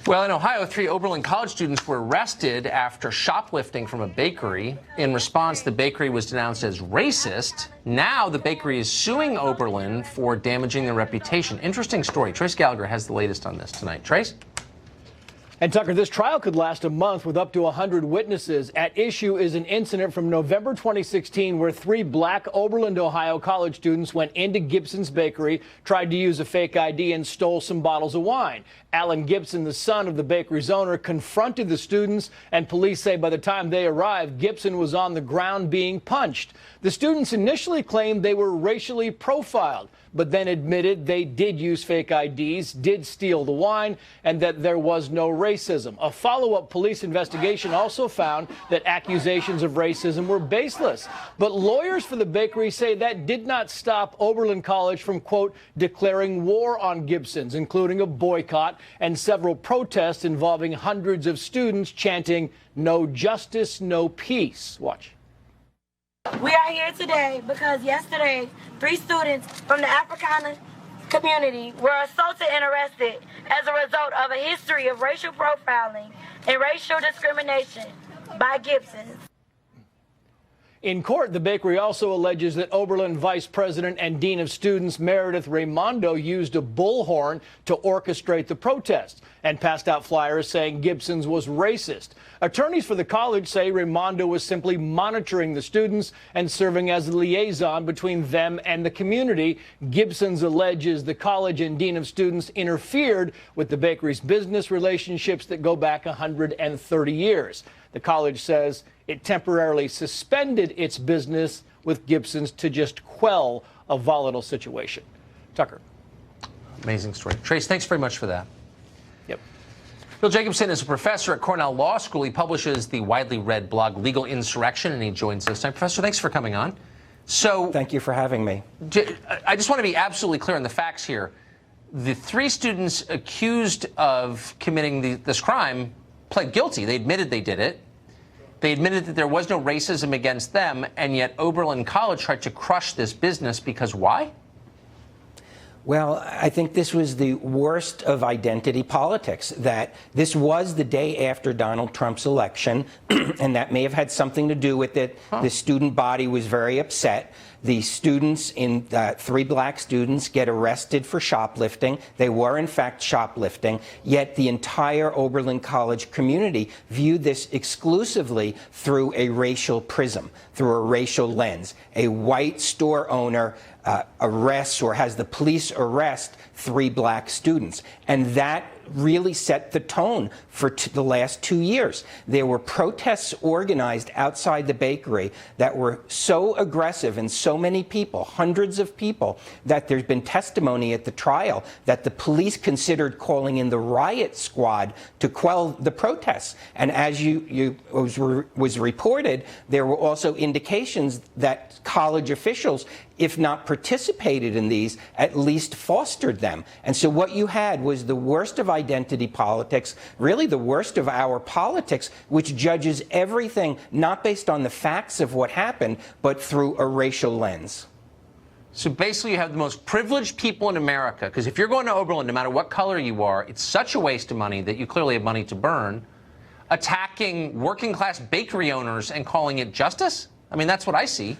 Well, in Ohio, 3 Oberlin college students were arrested after shoplifting from a bakery. In response, the bakery was denounced as racist. Now the bakery is suing Oberlin for damaging their reputation. Interesting story. Trace Gallagher has the latest on this tonight. Trace? And Tucker, this trial could last a month with up to 100 witnesses. At issue is an incident from November 2016 where 3 black Oberlin, Ohio college students went into Gibson's bakery, tried to use a fake ID, and stole some bottles of wine. Alan Gibson, the son of the bakery's owner, confronted the students, and police say by the time they arrived, Gibson was on the ground being punched. The students initially claimed they were racially profiled, but then admitted they did use fake IDs, did steal the wine, and that there was no racism. A follow-up police investigation also found that accusations of racism were baseless. But lawyers for the bakery say that did not stop Oberlin College from, quote, declaring war on Gibson's, including a boycott and several protests involving hundreds of students chanting, "No justice, no peace." Watch. We are here today because yesterday 3 students from the Africana community were assaulted and arrested as a result of a history of racial profiling and racial discrimination by Gibsons. In court, the bakery also alleges that Oberlin Vice President and Dean of Students Meredith Raimondo used a bullhorn to orchestrate the protest and passed out flyers saying Gibson's was racist. Attorneys for the college say Raimondo was simply monitoring the students and serving as a liaison between them and the community. Gibson's alleges the college and Dean of Students interfered with the bakery's business relationships that go back 130 years. The college says it temporarily suspended its business with Gibson's to just quell a volatile situation. Tucker. Amazing story. Trace, thanks very much for that. Yep. Bill Jacobson is a professor at Cornell Law School. He publishes the widely read blog Legal Insurrection, and he joins us tonight. Professor, thanks for coming on. So, thank you for having me. I just want to be absolutely clear on the facts here. The 3 students accused of committing this crime pled guilty. They admitted they did it. They admitted that there was no racism against them, and yet Oberlin College tried to crush this business because why? Well, I think this was the worst of identity politics, that this was the day after Donald Trump's election, and that may have had something to do with it. The student body was very upset. The students, 3 black students, get arrested for shoplifting. They were, in fact, shoplifting, yet the entire Oberlin College community viewed this exclusively through a racial prism, through a racial lens. A white store owner arrests or has the police arrest 3 black students, and that really set the tone for the last 2 years. There were protests organized outside the bakery that were so aggressive, and so many people, hundreds of people, that there's been testimony at the trial that the police considered calling in the riot squad to quell the protests. And as was reported, there were also indications that college officials, if not participated in these, at least fostered them. And so what you had was the worst of identity politics, really the worst of our politics, which judges everything not based on the facts of what happened, but through a racial lens. So basically you have the most privileged people in America, because if you're going to Oberlin, no matter what color you are, it's such a waste of money that you clearly have money to burn, attacking working class bakery owners and calling it justice? I mean, that's what I see.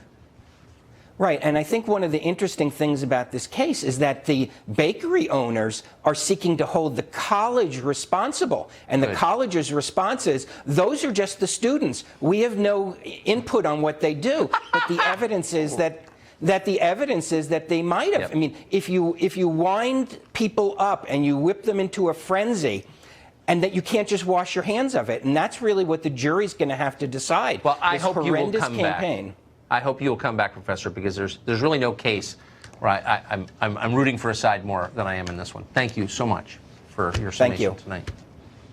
Right, and I think one of the interesting things about this case is that the bakery owners are seeking to hold the college responsible. And the college's response is, those are just the students. We have no input on what they do. But the evidence is that they might have. I mean, if you wind people up and you whip them into a frenzy, and that you can't just wash your hands of it, and that's really what the jury's going to have to decide. Well, I hope you will come campaign. Back. I hope you'll come back, Professor, because there's really no case where I'm rooting for a side more than I am in this one. Thank you so much for your summation tonight.